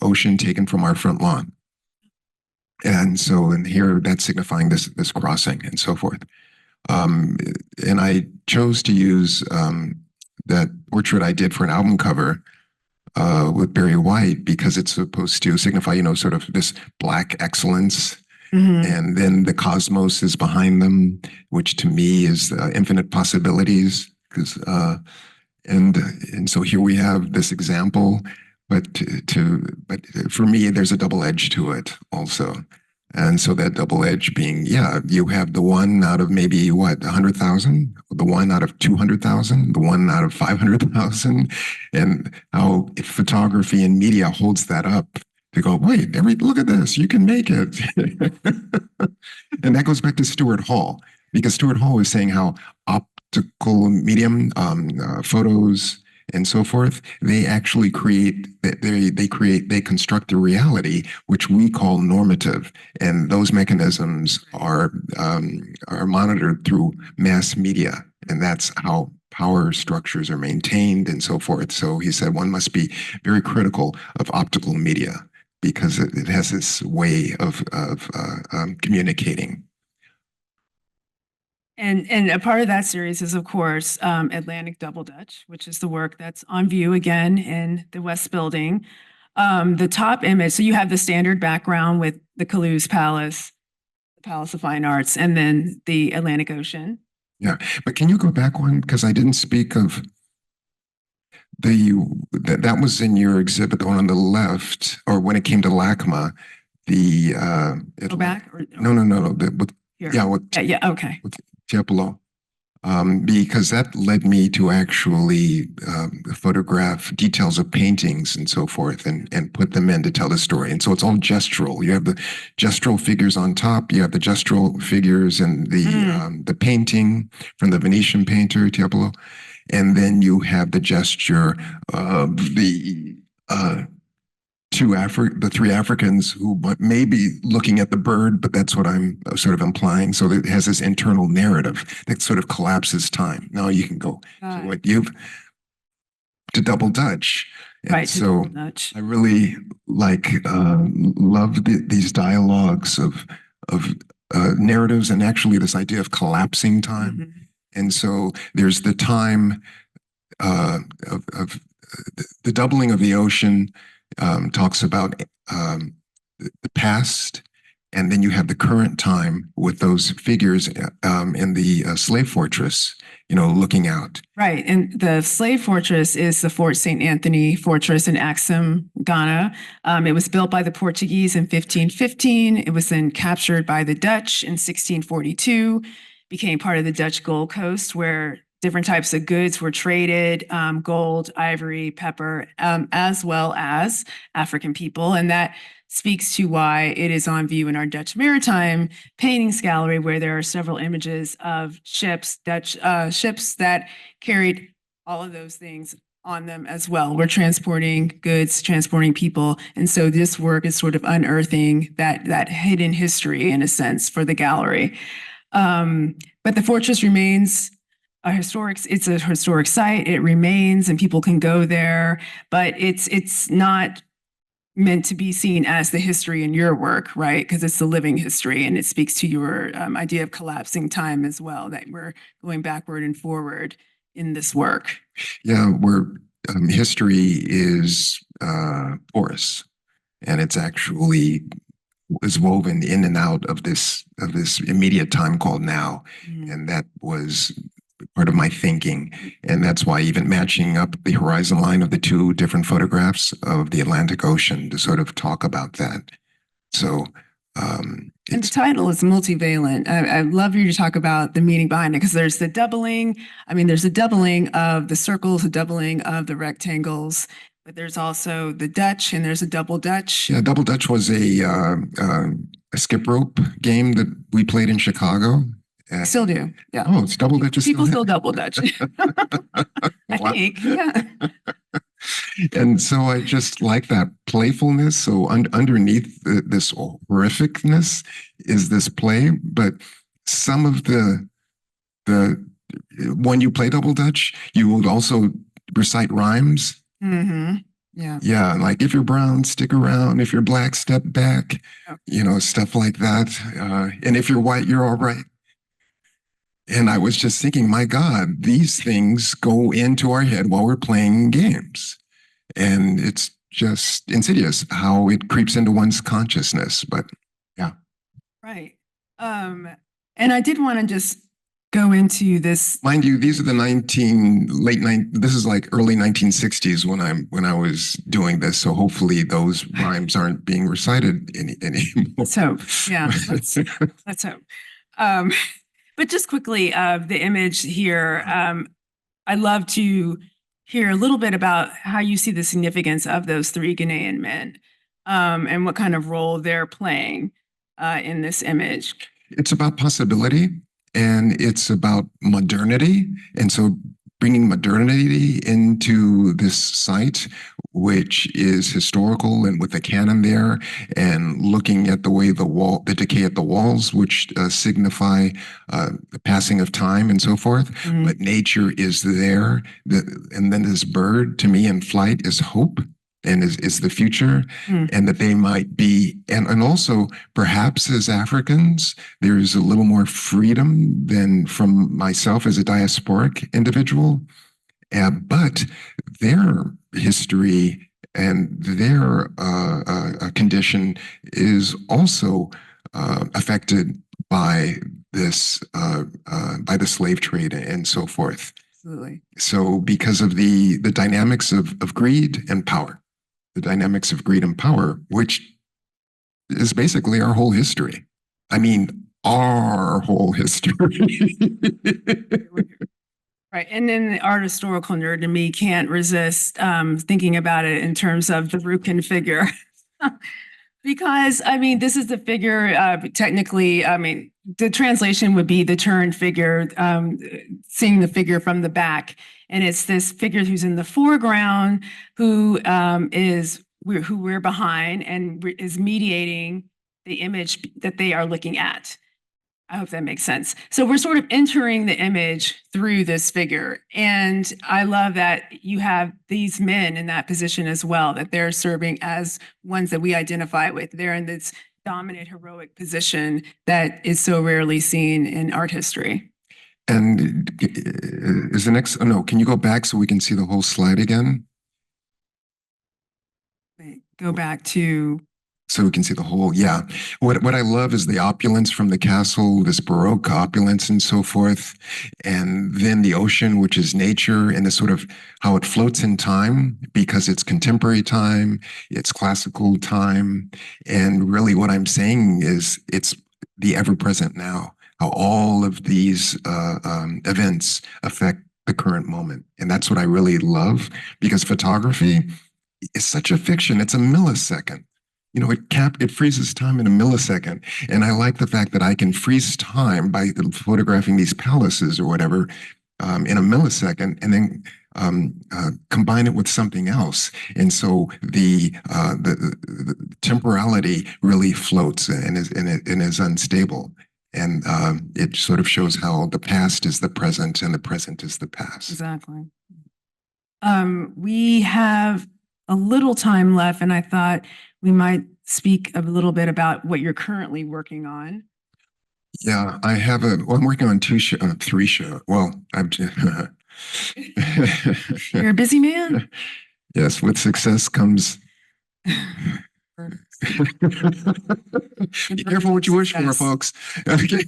Ocean taken from our front lawn. And so in here, that's signifying this crossing and so forth. And I chose to use that portrait I did for an album cover with Barry White because it's supposed to signify, sort of this Black excellence And then the cosmos is behind them, which to me is infinite possibilities. Because and so here we have this example, but but for me, there's a double edge to it also. And so that double edge being, yeah, you have the one out of maybe what, 100,000, the one out of 200,000, the one out of 500,000, and how photography and media holds that up to go, wait, look at this, you can make it. And that goes back to Stuart Hall, because Stuart Hall is saying how optical medium, photos, and so forth, they actually they construct a reality which we call normative, and those mechanisms are monitored through mass media, and that's how power structures are maintained and so forth. So he said one must be very critical of optical media because it has this way of communicating. And a part of that series is, of course, Atlantic Double Dutch, which is the work that's on view again in the West Building. The top image, so you have the standard background with the Calouste Palace, the Palace of Fine Arts, and then the Atlantic Ocean. Yeah, but can you go back one? Because I didn't speak of that was in your exhibit, the one on the left, or when it came to LACMA, the Go back? Or, no. here. Yeah, okay. With Tiepolo, because that led me to actually photograph details of paintings and so forth and put them in to tell the story. And so it's all gestural. You have the gestural figures on top. You have the gestural figures and the painting from the Venetian painter, Tiepolo. And then you have the gesture of the three Africans who may be looking at the bird, but that's what I'm sort of implying. So it has this internal narrative that sort of collapses time. Now you can go to what to Double Dutch. And right. So I really love these dialogues of narratives and actually this idea of collapsing time. And so there's the time of the doubling of the ocean. Talks about the past, and then you have the current time with those figures in the slave fortress, looking out. Right, and the slave fortress is the Fort St. Anthony Fortress in Axum, Ghana. It was built by the Portuguese in 1515. It was then captured by the Dutch in 1642, became part of the Dutch Gold Coast, where different types of goods were traded, gold, ivory, pepper, as well as African people. And that speaks to why it is on view in our Dutch Maritime Paintings Gallery, where there are several images of ships, Dutch ships that carried all of those things on them as well. We're transporting goods, transporting people. And so this work is sort of unearthing that hidden history, in a sense, for the gallery. But the fortress remains it's a historic site. It remains, and people can go there, but it's not meant to be seen as the history in your work, right? Because it's the living history, and it speaks to your idea of collapsing time as well, that we're going backward and forward in this work. Yeah, history is porous, and it's actually is woven in and out of this immediate time called now, and that was part of my thinking. And that's why even matching up the horizon line of the two different photographs of the Atlantic Ocean to sort of talk about that. So, and the title is multivalent. I'd love you to talk about the meaning behind it, because there's the doubling. I mean, there's a doubling of the circles, a doubling of the rectangles, but there's also the Dutch, and there's a double Dutch. Yeah, double Dutch was a skip rope game that we played in Chicago. Still do, yeah. Oh, it's double Dutch. People still double Dutch. I think, yeah. And so I just like that playfulness. So underneath this horrificness is this play, but some of the when you play double Dutch, you will also recite rhymes. Yeah. Yeah, like if you're brown, stick around. If you're black, step back. Stuff like that. And if you're white, you're all right. And I was just thinking, my God, these things go into our head while we're playing games. And it's just insidious how it creeps into one's consciousness. But yeah. Right. And I did want to just go into this. Mind you, these are the this is like early 1960s when I was doing this. So hopefully those rhymes aren't being recited anymore. Let's hope. Yeah, let's hope. But just quickly, the image here, I'd love to hear a little bit about how you see the significance of those three Ghanaian men, and what kind of role they're playing in this image. It's about possibility and it's about modernity. And so bringing modernity into this site, which is historical and with the canon there, and looking at the way the decay at the walls, which signify the passing of time and so forth. But nature is there. And then this bird, to me, in flight is hope and is the future, and that they might be, and also perhaps as Africans, there's a little more freedom than from myself as a diasporic individual, but their history and their condition is also affected by this by the slave trade and so forth. Absolutely. So because of the dynamics of greed and power. The dynamics of greed and power, which is basically our whole history. I mean, our whole history. Right. And then the art historical nerd in me can't resist thinking about it in terms of the Rukin figure. Because, I mean, this is the figure, technically, I mean, the translation would be the turned figure, seeing the figure from the back. And it's this figure who's in the foreground, who we're behind and is mediating the image that they are looking at. I hope that makes sense. So we're sort of entering the image through this figure. And I love that you have these men in that position as well, that they're serving as ones that we identify with. They're in this dominant, heroic position that is so rarely seen in art history. And is the next, oh no, can you go back so we can see the whole slide again? Wait, go back to... So we can see the whole, yeah. What I love is the opulence from the castle, this Baroque opulence and so forth. And then the ocean, which is nature, and the sort of how it floats in time because it's contemporary time, it's classical time. And really what I'm saying is it's the ever-present now, how all of these events affect the current moment. And that's what I really love, because photography is such a fiction. It's a millisecond. You know, it freezes time in a millisecond. And I like the fact that I can freeze time by photographing these palaces or whatever in a millisecond, and then combine it with something else. And so the temporality really floats and is unstable. And it sort of shows how the past is the present and the present is the past. Exactly. We have a little time left, and I thought we might speak a little bit about what you're currently working on. Yeah, I'm working on three shows. Well, You're a busy man? Yes, with success comes... Be careful what you wish for, folks. Okay.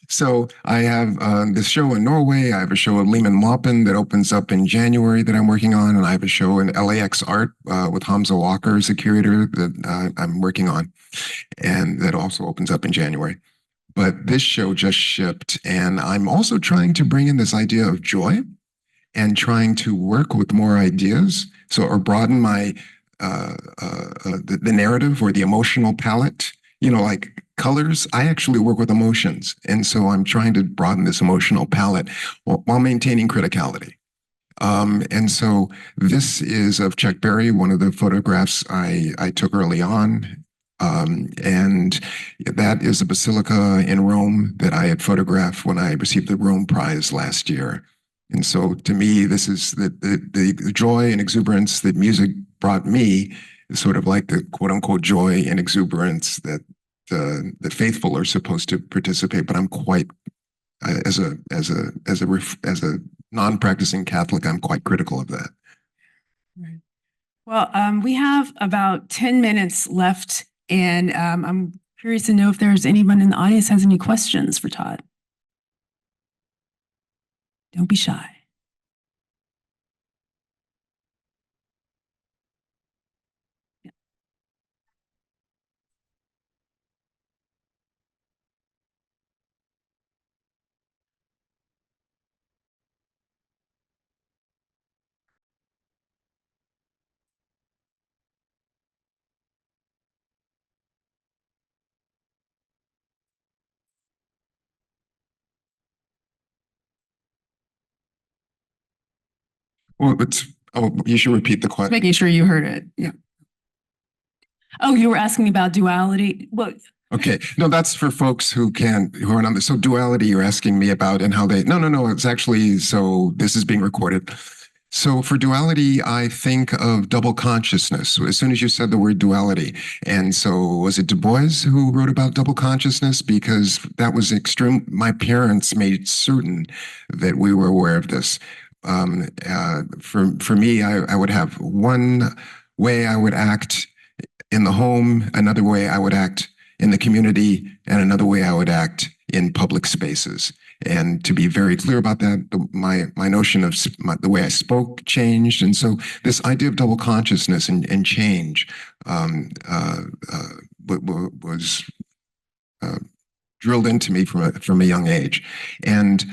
So I have this show in Norway. I have a show at Lehman Maupin that opens up in January that I'm working on, and I have a show in LAX Art with Hamza Walker as a curator that I'm working on, and that also opens up in January. But this show just shipped, and I'm also trying to bring in this idea of joy and trying to work with more ideas, or broaden my the narrative or the emotional palette. You know, like colors, I actually work with emotions. And so I'm trying to broaden this emotional palette while maintaining criticality. And so this is of Chuck Berry, one of the photographs I took early on. And that is a basilica in Rome that I had photographed when I received the Rome Prize last year. And so to me, this is the joy and exuberance that music brought me, is sort of like the quote unquote joy and exuberance that the faithful are supposed to participate. But I'm quite, as a non-practicing Catholic, I'm quite critical of that. Right. Well, we have about 10 minutes left, and I'm Curious to know if there's anyone in the audience has any questions for Todd. Don't be shy. Well, you should repeat the question. Making sure you heard it. Yeah. Oh, you were asking about duality? Well, okay. No, that's for folks who are not. So duality you're asking me about and how no. It's actually, so this is being recorded. So for duality, I think of double consciousness as soon as you said the word duality. And so was it Du Bois who wrote about double consciousness? Because that was extreme. My parents made certain that we were aware of this. For me, I would have one way I would act in the home, another way I would act in the community, and another way I would act in public spaces. And to be very clear about that, my notion of the way I spoke changed. And so this idea of double consciousness and change was drilled into me from a young age. And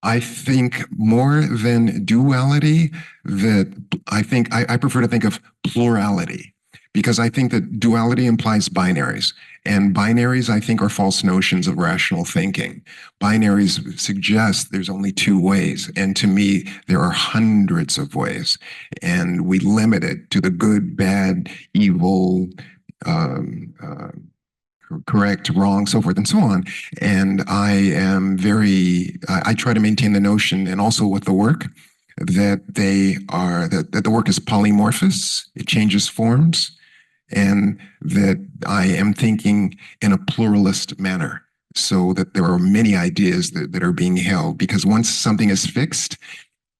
I think more than duality, I prefer to think of plurality, because I think that duality implies binaries. And binaries, I think, are false notions of rational thinking. Binaries suggest there's only two ways. And to me, there are hundreds of ways. And we limit it to the good, bad, evil, correct, wrong, so forth and so on. And I try to maintain the notion, and also with the work, that that the work is polymorphous, it changes forms, and that I am thinking in a pluralist manner, so that there are many ideas that are being held. Because once something is fixed,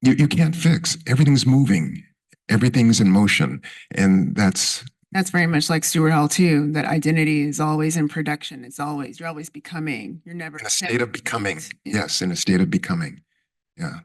you can't fix. Everything's moving, everything's in motion, and that's very much like Stuart Hall too, that identity is always in production. You're always becoming. You're never in a state of becoming. Yes, in a state of becoming. Yeah.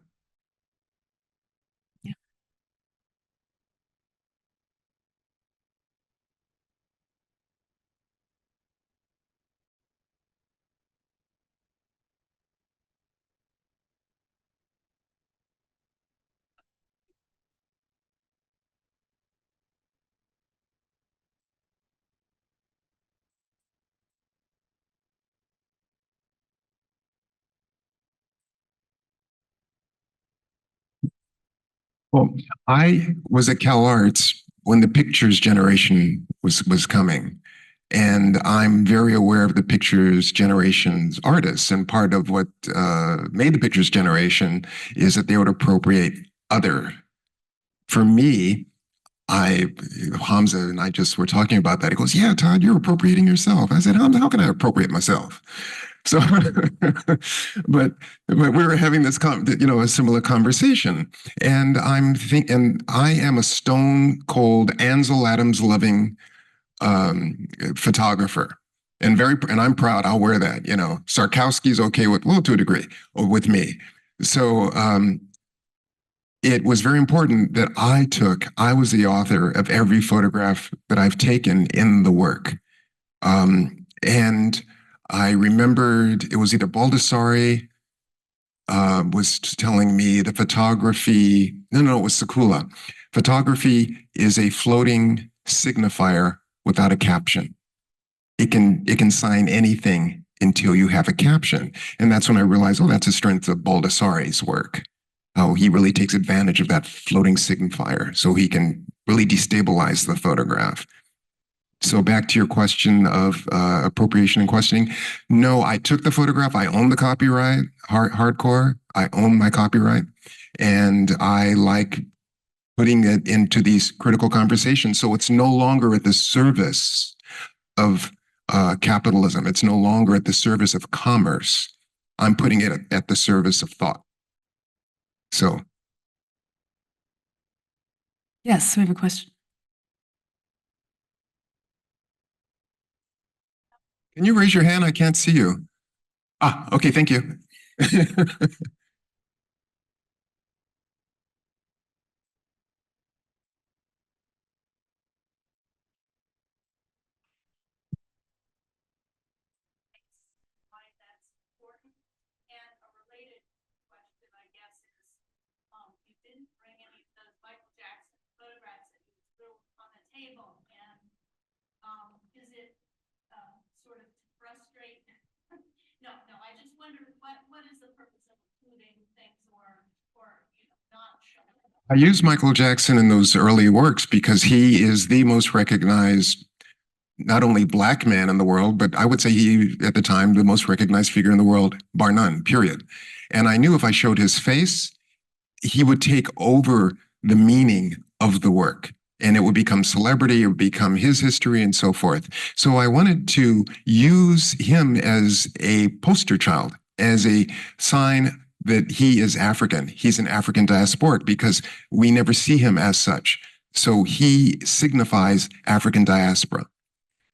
Well, I was at Cal Arts when the pictures generation was coming. And I'm very aware of the pictures generation's artists. And part of what made the pictures generation is that they would appropriate other. For me, Hamza and I just were talking about that. He goes, "Yeah, Todd, you're appropriating yourself." I said, "Hamza, how can I appropriate myself?" So, but we were having this, a similar conversation, and I am a stone cold Ansel Adams loving photographer, and I'm proud. I'll wear that. Sarkowski's okay to a degree, or with me. So it was very important that I was the author of every photograph that I've taken in the work. And I remembered it was either Baldessari was telling me the photography, no, it was Sakula. Photography is a floating signifier without a caption. It can sign anything until you have a caption. And that's when I realized, that's the strength of Baldessari's work. How he really takes advantage of that floating signifier so he can really destabilize the photograph. So back to your question of appropriation and questioning. No, I took the photograph. I own the copyright, hardcore. I own my copyright. And I like putting it into these critical conversations. So it's no longer at the service of capitalism. It's no longer at the service of commerce. I'm putting it at the service of thought. So. Yes, we have a question. Can you raise your hand? I can't see you. Ah, okay, thank you. Why that's important. And a related question, I guess, is you didn't bring any of those Michael Jackson photographs that you threw on the table. And is it sort of to frustrate? No, I just wondered what is the purpose of including things or not showing? I use Michael Jackson in those early works because he is the most recognized, not only Black man in the world, but I would say he, at the time, the most recognized figure in the world, bar none, period. And I knew if I showed his face, he would take over the meaning of the work. And it would become celebrity, it would become his history, and so forth. So I wanted to use him as a poster child, as a sign that he is African. He's an African diasporic because we never see him as such. So he signifies African diaspora.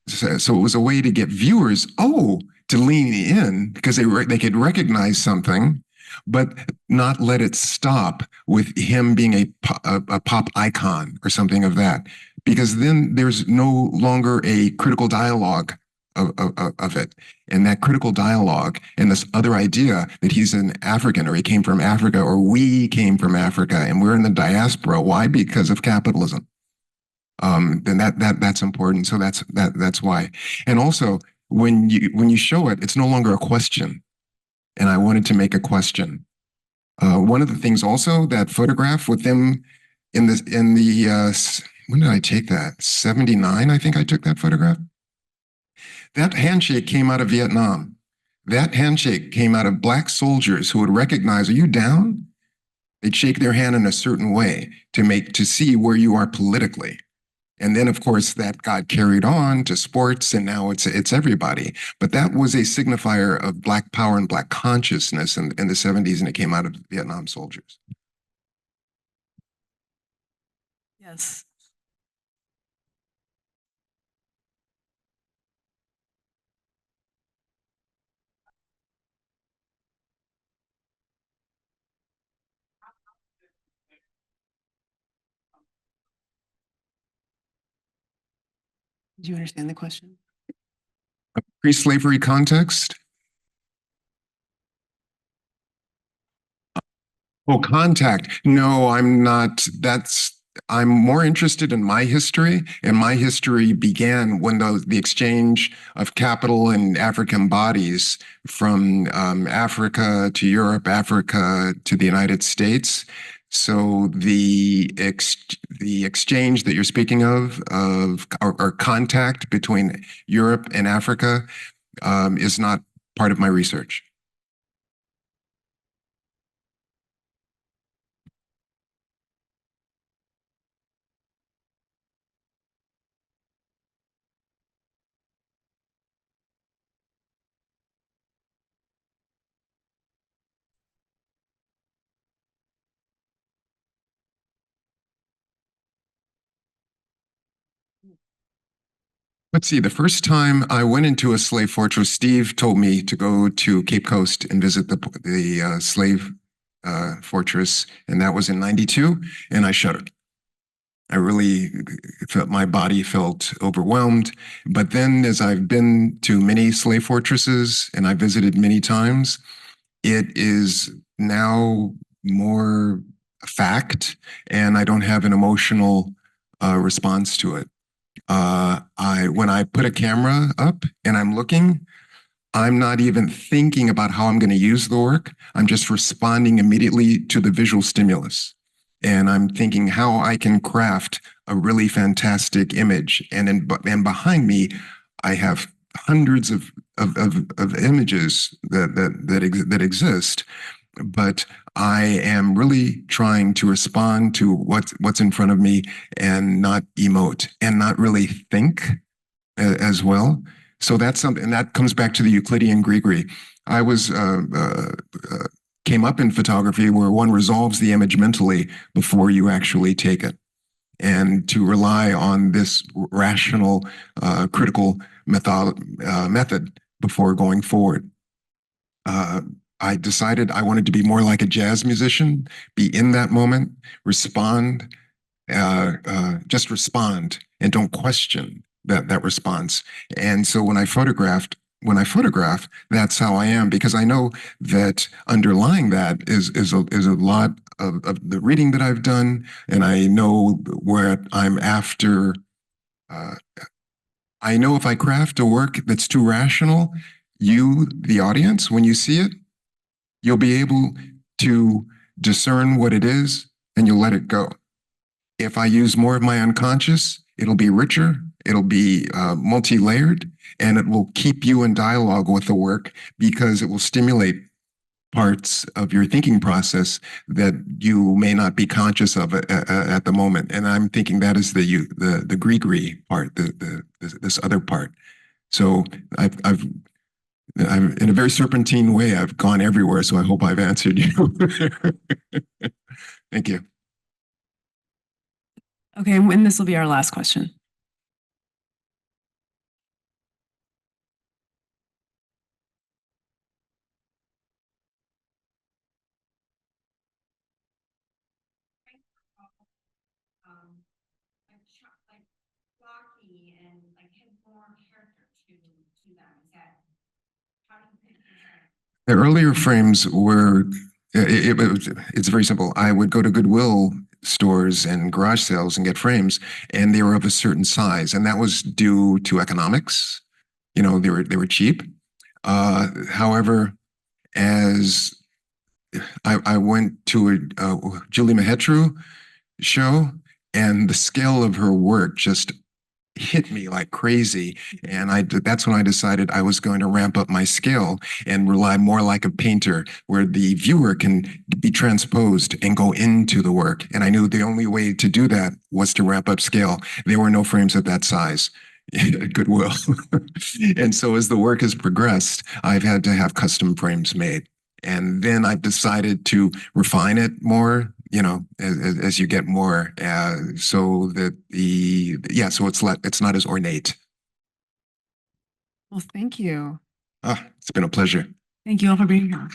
So it was a way to get viewers, to lean in because they could recognize something, but not let it stop with him being a pop icon or something of that. Because then there's no longer a critical dialogue of it. And that critical dialogue and this other idea that he's an African or he came from Africa or we came from Africa and we're in the diaspora. Why? Because of capitalism. Then that's important. So that's why. And also when you show it, it's no longer a question. And I wanted to make a question. One of the things also, that photograph with them in the when did I take that? 79, I think I took that photograph. That handshake came out of Vietnam. That handshake came out of Black soldiers who would recognize, are you down? They'd shake their hand in a certain way to see where you are politically. And then, of course, that got carried on to sports, and now it's everybody. But that was a signifier of Black power and Black consciousness in the 70s, and it came out of Vietnam soldiers. Yes. Do you understand the question? Pre-slavery context? Oh, contact. No, I'm not. I'm more interested in my history, and my history began when the exchange of capital and African bodies from Africa to Europe, Africa to the United States. So the exchange that you're speaking of or contact between Europe and Africa is not part of my research. Let's see, the first time I went into a slave fortress, Steve told me to go to Cape Coast and visit the slave fortress, and that was in '92, and I shuddered. I really felt my body felt overwhelmed. But then as I've been to many slave fortresses and I visited many times, it is now more a fact, and I don't have an emotional response to it. When I put a camera up and I'm looking, I'm not even thinking about how I'm going to use the work. I'm just responding immediately to the visual stimulus. And I'm thinking how I can craft a really fantastic image. And behind me, I have hundreds of images that exist. But I am really trying to respond to what's in front of me and not emote and not really think as well. So that's something, and that comes back to the Euclidean Grigri. I came up in photography where one resolves the image mentally before you actually take it. and to rely on this rational, critical method before going forward. I decided I wanted to be more like a jazz musician, be in that moment, respond, just respond, and don't question that response. And so when I photograph, that's how I am, because I know that underlying that is a lot of the reading that I've done, and I know where I'm after. I know if I craft a work that's too rational, you, the audience, when you see it, you'll be able to discern what it is and you'll let it go. If I use more of my unconscious, it'll be richer, it'll be multi-layered, and it will keep you in dialogue with the work because it will stimulate parts of your thinking process that you may not be conscious of at the moment. And I'm thinking that is the gree part, this other part. So I've in a very serpentine way, I've gone everywhere, so I hope I've answered you. Thank you. Okay, and this will be our last question. The earlier frames were, it's very simple. I would go to Goodwill stores and garage sales and get frames, and they were of a certain size, and that was due to economics. You know, they were cheap. However, as I went to a Julie Mahetru show, and the scale of her work just hit me like crazy. And that's when I decided I was going to ramp up my scale and rely more like a painter, where the viewer can be transposed and go into the work. And I knew the only way to do that was to ramp up scale. There were no frames of that size at Goodwill. And so as the work has progressed, I've had to have custom frames made. And then I've decided to refine it more, you know, as you get more, so that so it's not as ornate. Well, thank you. It's been a pleasure. Thank you all for being here.